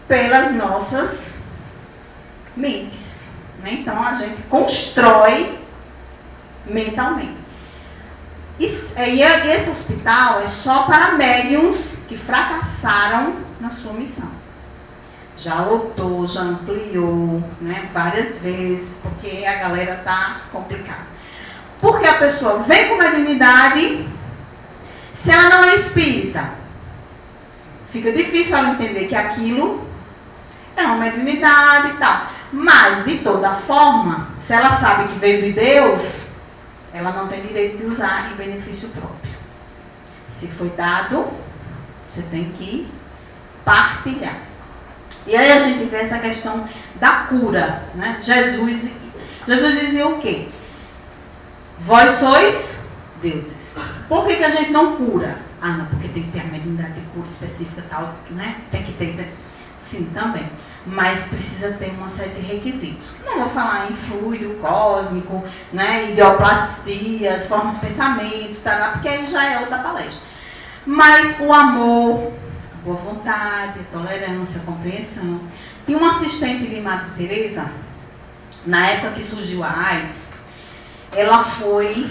pelas nossas mentes. Né? Então, a gente constrói mentalmente. E esse hospital é só para médiums que fracassaram na sua missão. Já lotou, já ampliou, né, várias vezes, porque a galera está complicada. Porque a pessoa vem com mediunidade, se ela não é espírita, fica difícil ela entender que aquilo é uma mediunidade e tal. Mas, de toda forma, se ela sabe que veio de Deus, ela não tem direito de usar em benefício próprio. Se foi dado, você tem que partilhar. E aí a gente vê essa questão da cura. Né? Jesus dizia o quê? Vós sois deuses. Por que a gente não cura? Ah, não, porque tem que ter a mediunidade de cura específica tal, né? Tem que ter. Sim, também. Mas precisa ter uma série de requisitos. Não vou falar em fluido cósmico, né, ideoplastias, formas de pensamentos, tá, porque aí já é outra palestra. Mas o amor, a boa vontade, a tolerância, a compreensão. Tinha um assistente de Madre Teresa, na época que surgiu a AIDS, ela foi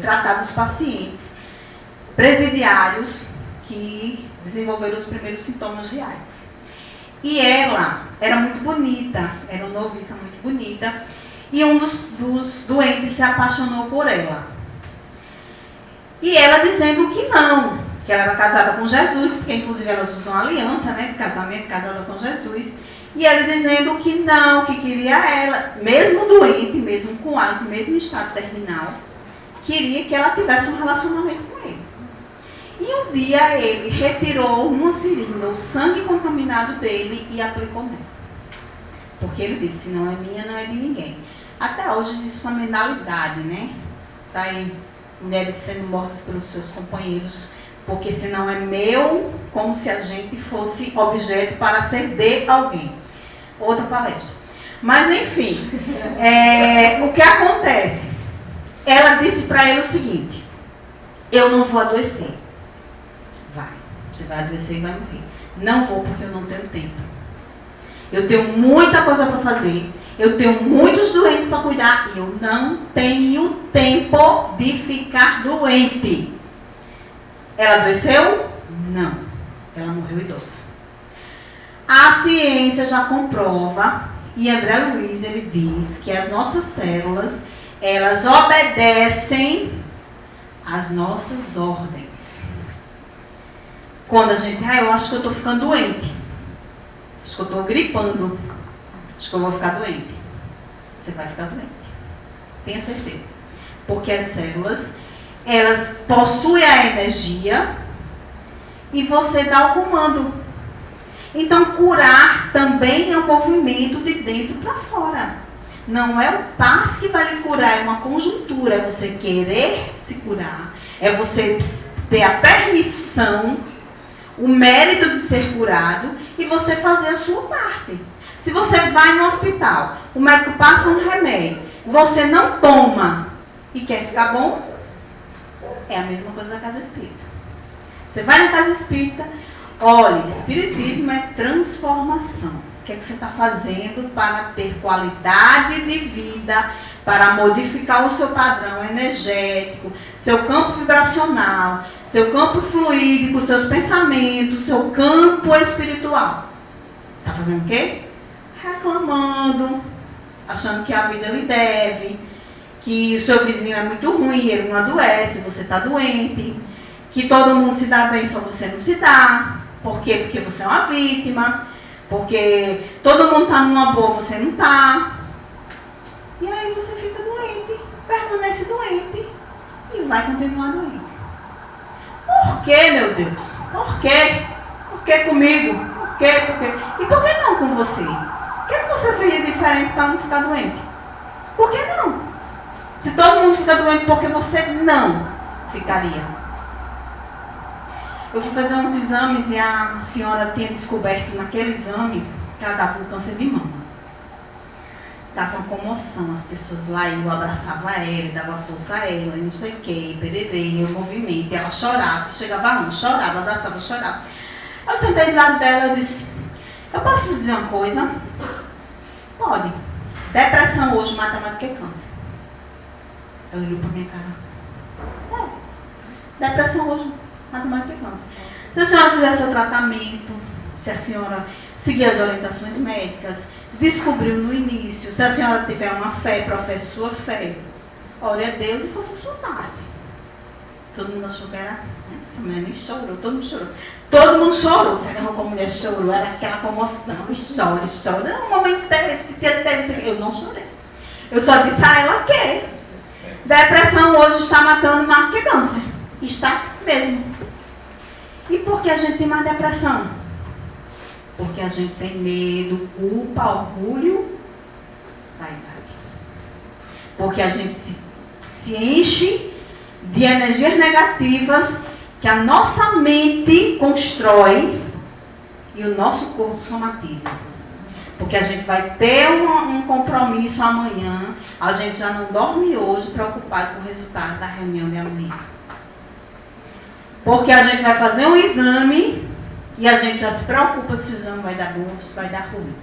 tratar dos pacientes presidiários que desenvolveram os primeiros sintomas de AIDS. E ela era muito bonita, era uma noviça muito bonita, e um dos doentes se apaixonou por ela. E ela dizendo que não, que ela era casada com Jesus, porque inclusive elas usam aliança, né, de casamento, casada com Jesus. E ela dizendo que não, que queria ela, mesmo doente, mesmo com AIDS, mesmo em estado terminal, queria que ela tivesse um relacionamento com ele. E um dia ele retirou numa seringa o sangue contaminado dele e aplicou nele. Porque ele disse, se não é minha, não é de ninguém. Até hoje existe uma mentalidade, né? Tá aí, mulheres sendo mortas pelos seus companheiros, porque se não é meu, como se a gente fosse objeto para ser de alguém. Outra palestra. Mas enfim, o que acontece? Ela disse para ele o seguinte, eu não vou adoecer. Você vai adoecer e vai morrer. Não vou porque eu não tenho tempo. Eu tenho muita coisa para fazer. Eu tenho muitos doentes para cuidar. E eu não tenho tempo de ficar doente. Ela adoeceu? Não. Ela morreu idosa. A ciência já comprova E André Luiz, ele diz que as nossas células, elas obedecem às nossas ordens. Quando a gente, eu acho que eu estou ficando doente. Acho que eu estou gripando. Acho que eu vou ficar doente. Você vai ficar doente. Tenha certeza. Porque as células, elas possuem a energia e você dá o comando. Então, curar também é um movimento de dentro para fora. Não é o passe que vai lhe curar, é uma conjuntura. É você querer se curar. É você ter a permissão, o mérito de ser curado e você fazer a sua parte. Se você vai no hospital, o médico passa um remédio, você não toma e quer ficar bom, é a mesma coisa da casa espírita. Você vai na casa espírita, olha, espiritismo é transformação. O que é que você está fazendo para ter qualidade de vida, para modificar o seu padrão energético, seu campo vibracional, seu campo fluídico, seus pensamentos, seu campo espiritual? Está fazendo o quê? Reclamando, achando que a vida lhe deve, que o seu vizinho é muito ruim, ele não adoece, você está doente, que todo mundo se dá bem, só você não se dá. Por quê? Porque você é uma vítima, porque todo mundo está numa boa, você não está. E aí você fica doente, permanece doente e vai continuar doente. Por quê, meu Deus? Por quê? Por que comigo? Por quê? Por quê? E por que não com você? O que você fez de diferente para não ficar doente? Por que não? Se todo mundo fica doente, por que você não ficaria? Eu fui fazer uns exames e a senhora tinha descoberto naquele exame que ela estava com câncer de mama. Estava uma comoção, as pessoas lá, eu abraçava ela, dava força a ela, e não sei o que, pererê, o movimento, e ela chorava, chegava não, chorava, abraçava, chorava. Eu sentei do lado dela e disse, eu posso lhe dizer uma coisa? Pode. Depressão hoje mata mais do que câncer. Ela olhou para minha cara. Depressão hoje mata mais do que câncer. Se a senhora fizer seu tratamento, se a senhora seguir as orientações médicas, descobriu no início, se a senhora tiver uma fé, professe sua fé, ore a Deus e faça a sua parte. Todo mundo achou que era, essa mulher nem chorou, todo mundo chorou. Todo mundo chorou, se agarrou com a mulher, chorou, era aquela comoção, chora. Não, mamãe teve, eu não chorei. Eu só disse a ela que depressão hoje está matando mais do que câncer. Está mesmo. E por que a gente tem mais depressão? Porque a gente tem medo, culpa, orgulho, vaidade. Porque a gente se enche de energias negativas que a nossa mente constrói e o nosso corpo somatiza. Porque a gente vai ter um compromisso amanhã, a gente já não dorme hoje preocupado com o resultado da reunião de amanhã. Porque a gente vai fazer um exame e a gente já se preocupa se o exame vai dar bom ou se vai dar ruim.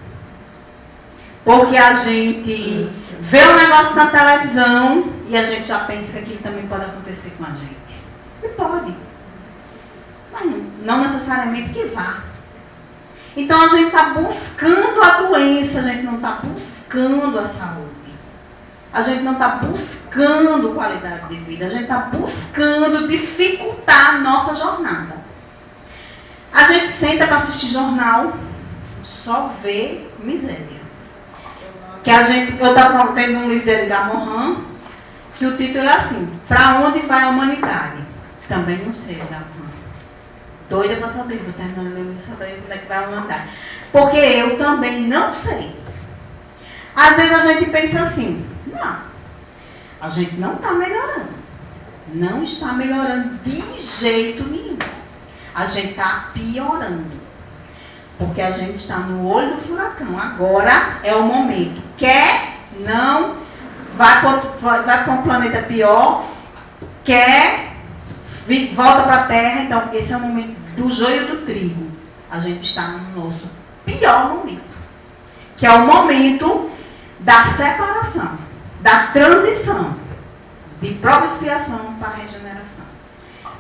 Porque a gente vê um negócio na televisão e a gente já pensa que aquilo também pode acontecer com a gente. E pode. Mas não necessariamente que vá. Então a gente está buscando a doença, a gente não está buscando a saúde. A gente não está buscando qualidade de vida, a gente está buscando dificultar a nossa jornada. A gente senta para assistir jornal, só vê miséria. Eu estava vendo um livro de Edgar Morin, que o título é assim, para onde vai a humanidade? Também não sei, Edgar Morin. Doida para saber, vou terminar o livro e saber onde é que vai a humanidade. Porque eu também não sei. Às vezes a gente pensa assim, não, a gente não está melhorando. Não está melhorando de jeito nenhum. A gente está piorando. Porque a gente está no olho do furacão. Agora é o momento. Quer, não, vai para um planeta pior, quer, volta para a Terra. Então, esse é o momento do joio do trigo. A gente está no nosso pior momento. Que é o momento da separação, da transição, de prova e expiação para a regeneração.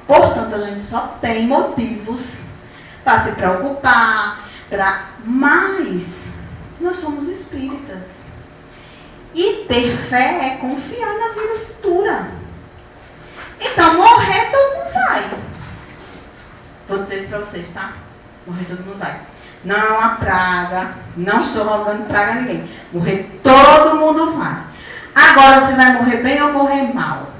Portanto, a gente só tem motivos para se preocupar, mas Nós somos espíritas. E ter fé é confiar na vida futura. Então, morrer todo mundo vai. Vou dizer isso para vocês, tá? Morrer todo mundo vai. Não é uma praga. Não estou rogando praga a ninguém. Morrer todo mundo vai. Agora você vai morrer bem ou morrer mal?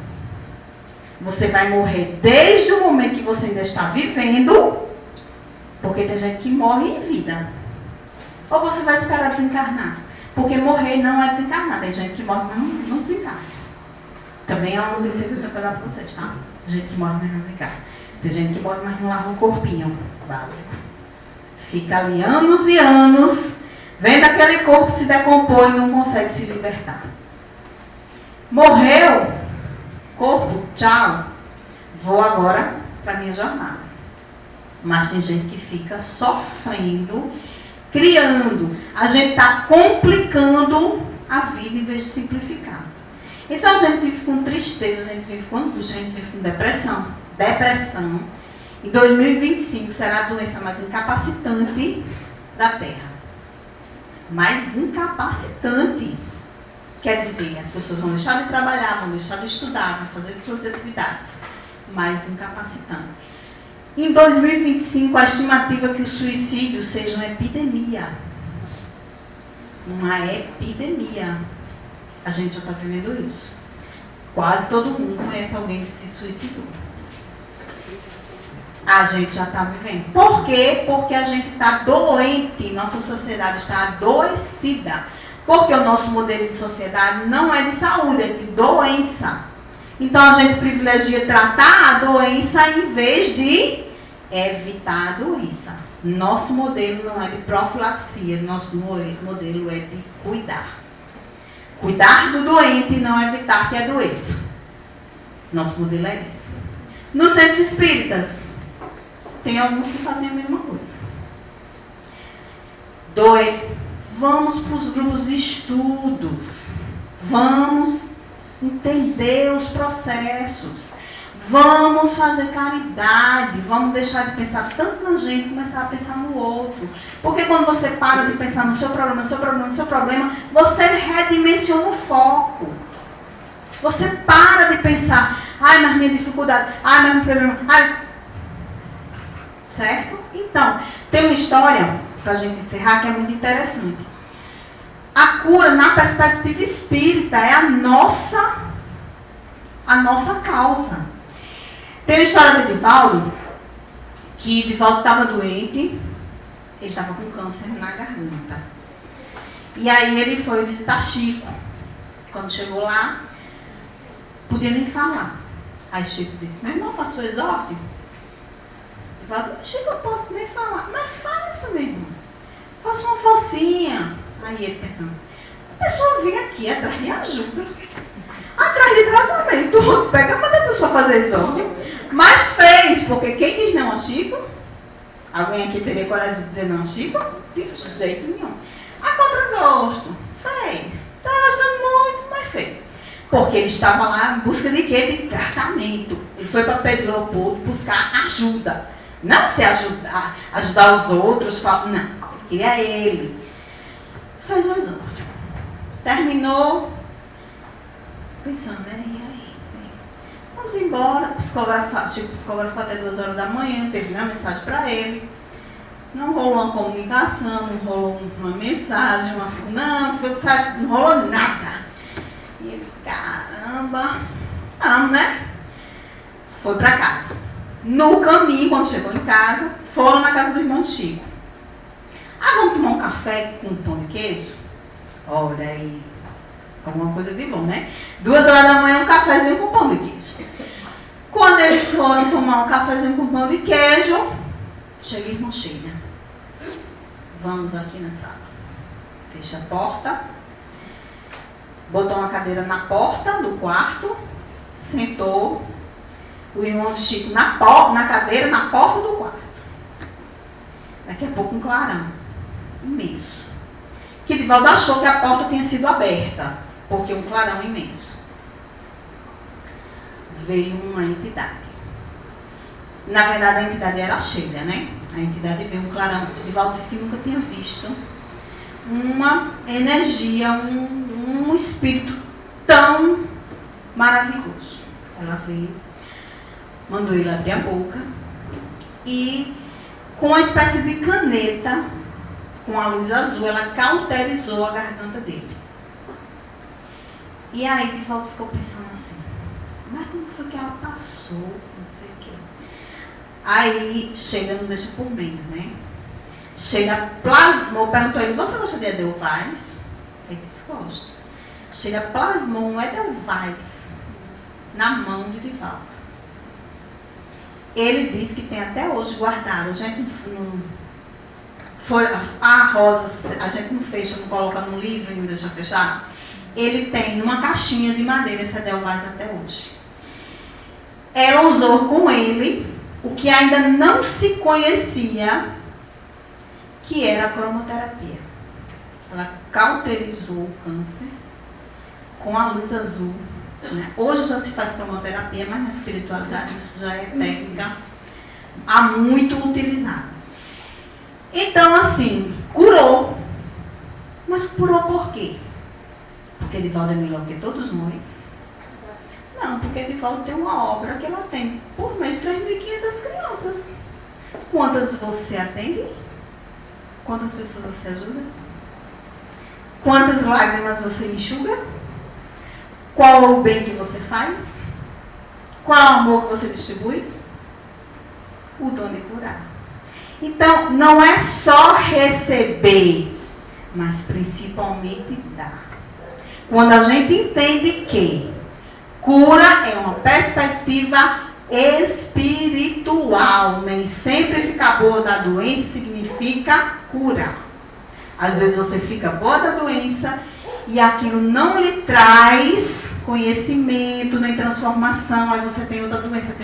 Você vai morrer desde o momento que você ainda está vivendo, porque tem gente que morre em vida. Ou você vai esperar desencarnar? Porque morrer não é desencarnar. Tem gente que morre, mas não desencarna. Também é uma notícia que eu estou falando para vocês, tá? Tem gente que morre, mas não desencarna. Tem gente que morre, mas não larga um corpinho básico. Fica ali anos e anos, vendo aquele corpo se decompor e não consegue se libertar. Morreu, corpo, tchau. Vou agora para a minha jornada. Mas tem gente que fica sofrendo, criando. A gente está complicando a vida em vez de simplificar. Então a gente vive com tristeza, a gente vive com angústia, a gente vive com depressão. Depressão, em 2025, será a doença mais incapacitante da Terra. Mais incapacitante. Quer dizer, as pessoas vão deixar de trabalhar, vão deixar de estudar, vão fazer suas atividades. Mais incapacitante. Em 2025, a estimativa é que o suicídio seja uma epidemia. Uma epidemia. A gente já está vivendo isso. Quase todo mundo conhece alguém que se suicidou. A gente já está vivendo. Por quê? Porque a gente está doente. Nossa sociedade está adoecida. Porque o nosso modelo de sociedade não é de saúde, é de doença. Então a gente privilegia tratar a doença em vez de evitar a doença. Nosso modelo não é de profilaxia, nosso modelo é de cuidar. Cuidar do doente e não evitar que adoeça. Nosso modelo é esse. Nos centros espíritas, tem alguns que fazem a mesma coisa. Vamos para os grupos de estudos. Vamos entender os processos. Vamos fazer caridade. Vamos deixar de pensar tanto na gente e começar a pensar no outro. Porque quando você para de pensar no seu problema, você redimensiona o foco. Você para de pensar, ai, mas minha dificuldade, ai, mas meu problema, ai. Certo? Então, tem uma história, para a gente encerrar, que é muito interessante. A cura, na perspectiva espírita, é a nossa causa. Tem uma história de Divaldo, que Divaldo estava doente, ele estava com câncer na garganta. E aí ele foi visitar Chico. Quando chegou lá, podia nem falar. Aí Chico disse, meu irmão, faça o exórdio. Divaldo, Chico, eu posso nem falar. Mas faça, meu irmão. Faça uma focinha. Aí ele pensando, a pessoa vem aqui atrás de ajuda, atrás de tratamento, pega e manda a pessoa fazer exórdio. Mas fez, porque quem diz não a Chico? Alguém aqui teria coragem de dizer não a Chico? De jeito nenhum. A contragosto, fez. Está gostando muito, mas fez. Porque ele estava lá em busca de quê? De tratamento. Ele foi para Pedro Leopoldo buscar ajuda. Não se ajudar os outros, não. Ele queria ele. Fez o exórdio. Terminou, pensando, né? E aí? Vamos embora. Chico psicografou até 2 horas da manhã, teve uma mensagem para ele. Não rolou uma comunicação, não rolou uma mensagem, não rolou nada. E ele, caramba, não, né? Foi para casa. No caminho, quando chegou em casa, foram na casa do irmão de Chico. Vamos tomar um café com pão de queijo? Olha aí, alguma coisa de bom, né? 2 horas da manhã, um cafezinho com pão de queijo. Quando eles foram tomar um cafezinho com pão de queijo, cheguei, irmã Sheila. Vamos aqui na sala. Fecha a porta. Botou uma cadeira na porta do quarto. Sentou. O irmão de Chico na cadeira, na porta do quarto. Daqui a pouco um clarão. Imenso. Que Divaldo achou que a porta tinha sido aberta, porque um clarão imenso. Veio uma entidade. Na verdade, a entidade era a Sheila, né? A entidade veio um clarão. Divaldo disse que nunca tinha visto. uma energia, um espírito tão maravilhoso. Ela veio, mandou ele abrir a boca e com uma espécie de caneta, com a luz azul, ela cauterizou a garganta dele. E aí Divaldo ficou pensando assim, mas como foi que ela passou? Não sei o quê. Aí chega, não deixa por menos, né? Chega, plasmou, perguntou ele, você gosta de Edelweiss? Ele disse, gosto. Chega, plasmou um Edelweiss na mão de Divaldo. Ele disse que tem até hoje guardado. A gente não foi a rosa, a gente não fecha, não coloca no livro e não deixa fechar. Ele tem numa caixinha de madeira esse Edelweiss até hoje. Ela usou com ele o que ainda não se conhecia, que era a cromoterapia. Ela cauterizou o câncer com a luz azul. Né? Hoje já se faz cromoterapia, mas na espiritualidade isso já é técnica há muito utilizada. Então, assim, curou. Mas curou por quê? Porque Divaldo é melhor que todos nós? Não, porque Divaldo tem uma obra que ela tem por mês 3.500 crianças. Quantas você atende? Quantas pessoas você ajuda? Quantas lágrimas você enxuga? Qual é o bem que você faz? Qual é o amor que você distribui? O dom de curar. Então, não é só receber, mas principalmente dar. Quando a gente entende que cura é uma perspectiva espiritual, nem sempre ficar boa da doença significa curar. Às vezes você fica boa da doença e aquilo não lhe traz conhecimento, nem transformação. Aí você tem outra doença,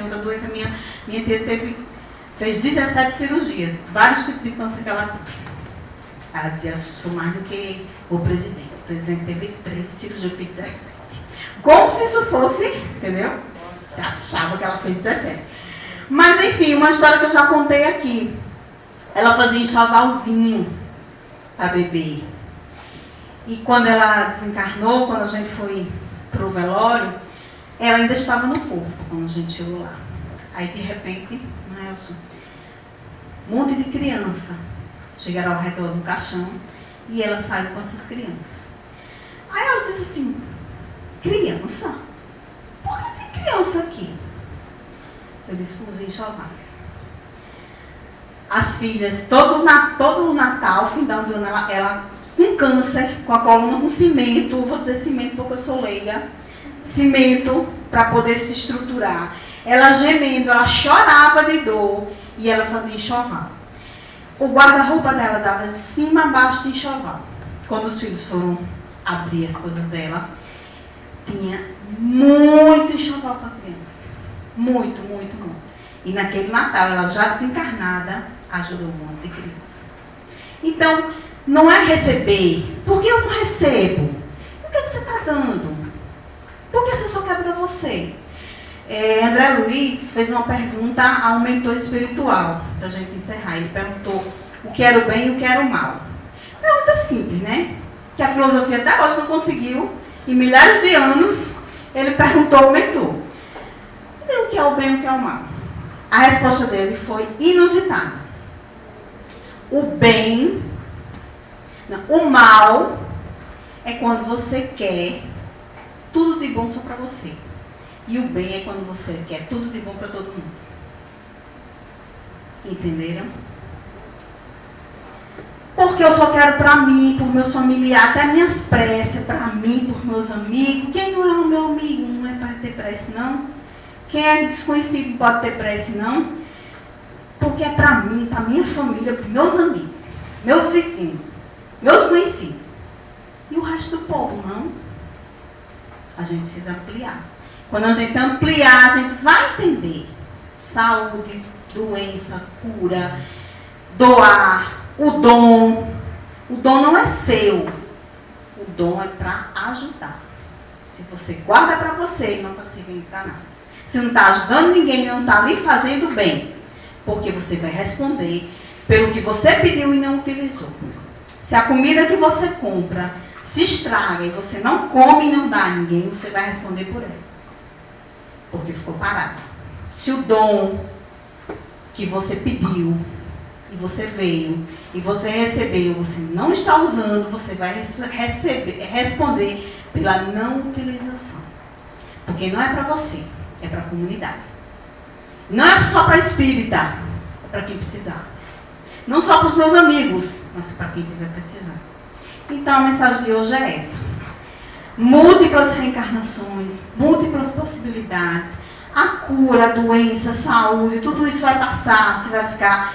Minha tia fez 17 cirurgias, vários tipos de câncer que ela teve. Ela dizia, sou mais do que o presidente. O presidente teve 13 cirurgias, eu fiz 17. Como se isso fosse, entendeu? Você achava que ela fez 17. Mas enfim, uma história que eu já contei aqui. Ela fazia enxovalzinho para bebê. E quando ela desencarnou, quando a gente foi pro velório, ela ainda estava no corpo, quando a gente chegou lá. Aí de repente, Nelson, um monte de criança chegaram ao redor do caixão e ela saiu com essas crianças. Aí eu disse assim, criança? Por que tem criança aqui? Eu disse, os enxovais. As filhas, todo o Natal, findando do ano, ela com câncer, com a coluna com cimento, vou dizer cimento porque eu sou leiga, cimento para poder se estruturar. Ela gemendo, ela chorava de dor e ela fazia enxoval. O guarda-roupa dela dava de cima a baixo de enxoval. Quando os filhos foram abrir as coisas dela, tinha muito enxoval para a criança. Muito, muito, muito. E naquele Natal, ela já desencarnada, ajudou um monte de criança. Então, não é receber. Por que eu não recebo? O que você está dando? Por que você só quer para você? André Luiz fez uma pergunta a um mentor espiritual, da gente encerrar. Ele perguntou o que era o bem e o que era o mal. Pergunta simples, né? Que a filosofia até hoje não conseguiu. Em milhares de anos, ele perguntou ao mentor. E o que é o bem e o que é o mal? A resposta dele foi inusitada. O bem, não, o mal é quando você quer tudo de bom só para você. E o bem é quando você quer tudo de bom para todo mundo. Entenderam? Porque eu só quero para mim, por meus familiares, até minhas preces, para mim, por meus amigos. Quem não é o meu amigo não é para ter prece, não. Quem é desconhecido não pode ter prece, não. Porque é para mim, para minha família, para meus amigos, meus vizinhos, meus conhecidos. E o resto do povo, não. A gente precisa ampliar. Quando a gente ampliar, a gente vai entender. Saúde, doença, cura, doar, o dom. O dom não é seu. O dom é para ajudar. Se você guarda para você, ele não está servindo para nada. Se não está ajudando ninguém, não está lhe fazendo bem. Porque você vai responder pelo que você pediu e não utilizou. Se a comida que você compra se estraga e você não come e não dá a ninguém, você vai responder por ela. Porque ficou parado. Se o dom que você pediu e você veio e você recebeu, você não está usando, você vai responder pela não utilização. Porque não é para você, é para a comunidade. Não é só para a espírita, é para quem precisar. Não só para os meus amigos, mas para quem tiver precisando. Então a mensagem de hoje é essa. Múltiplas reencarnações, múltiplas possibilidades, a cura, a doença, a saúde, tudo isso vai passar, você vai ficar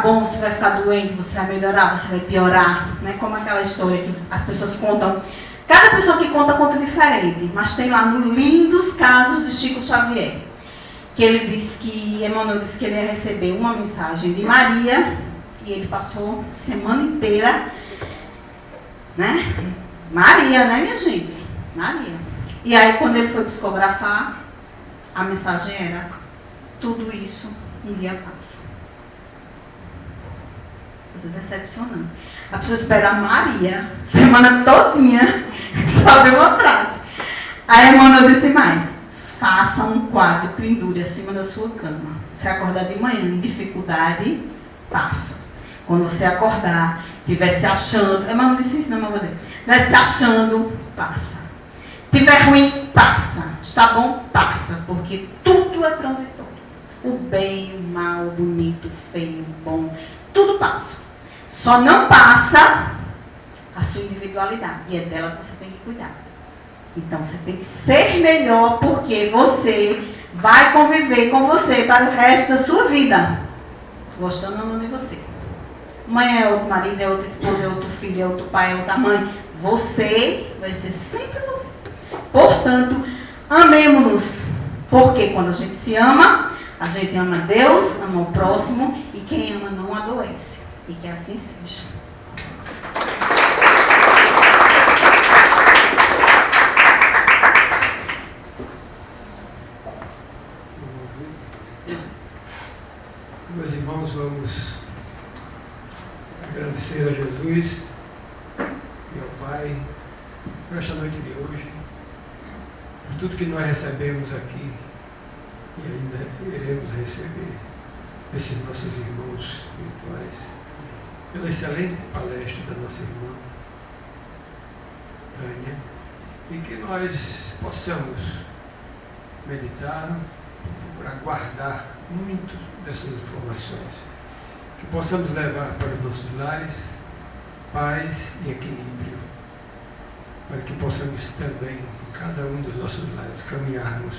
bom, você vai ficar doente, você vai melhorar, você vai piorar. Né? Como aquela história que as pessoas contam. Cada pessoa que conta diferente, mas tem lá no Lindos Casos de Chico Xavier, que ele disse que, Emmanuel disse que ele ia receber uma mensagem de Maria, e ele passou a semana inteira, né? Maria, né, minha gente? Maria. E aí, quando ele foi psicografar, a mensagem era: tudo isso um dia passa. Coisa decepcionante. A pessoa espera a Maria, semana todinha, só deu uma frase. Aí, Emmanuel disse mais: faça um quadro, pendure acima da sua cama. Se acordar de manhã em dificuldade, passa. Quando você acordar, estiver se achando, Emmanuel disse isso, não, mas vou dizer, estiver se achando, passa. Estiver ruim, passa. Está bom, passa. Porque tudo é transitório. O bem, o mal, o bonito, o feio, o bom, tudo passa. Só não passa a sua individualidade. E é dela que você tem que cuidar. Então você tem que ser melhor, porque você vai conviver com você para o resto da sua vida. Gostando ou não de você. Mãe é outro marido, é outra esposa, é outro filho, é outro pai, é outra mãe. Você vai ser sempre você. Portanto, amemos-nos. Porque quando a gente se ama, a gente ama Deus, ama o próximo, e quem ama não adoece. E que assim seja. Meus irmãos, vamos agradecer a Jesus e ao Pai por esta noite de hoje, por tudo que nós recebemos aqui e ainda iremos receber desses nossos irmãos virtuais, pela excelente palestra da nossa irmã Tânia, e que nós possamos meditar, procurar guardar muito dessas informações, que possamos levar para os nossos lares paz e equilíbrio, para que possamos também, em cada um dos nossos lares, caminharmos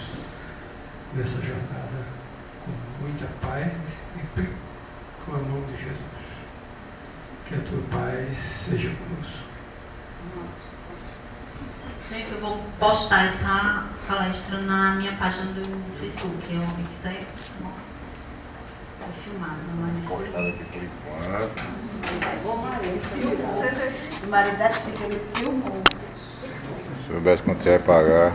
nessa jornada com muita paz e com a mão de Jesus. Que a tua paz seja conosco. Gente, eu vou postar essa palestra na minha página do Facebook, quem quiser. Foi filmado, não é? Postado aqui por enquanto. O marido da Chica, ele filmou. Se soubesse quanto você vai pagar.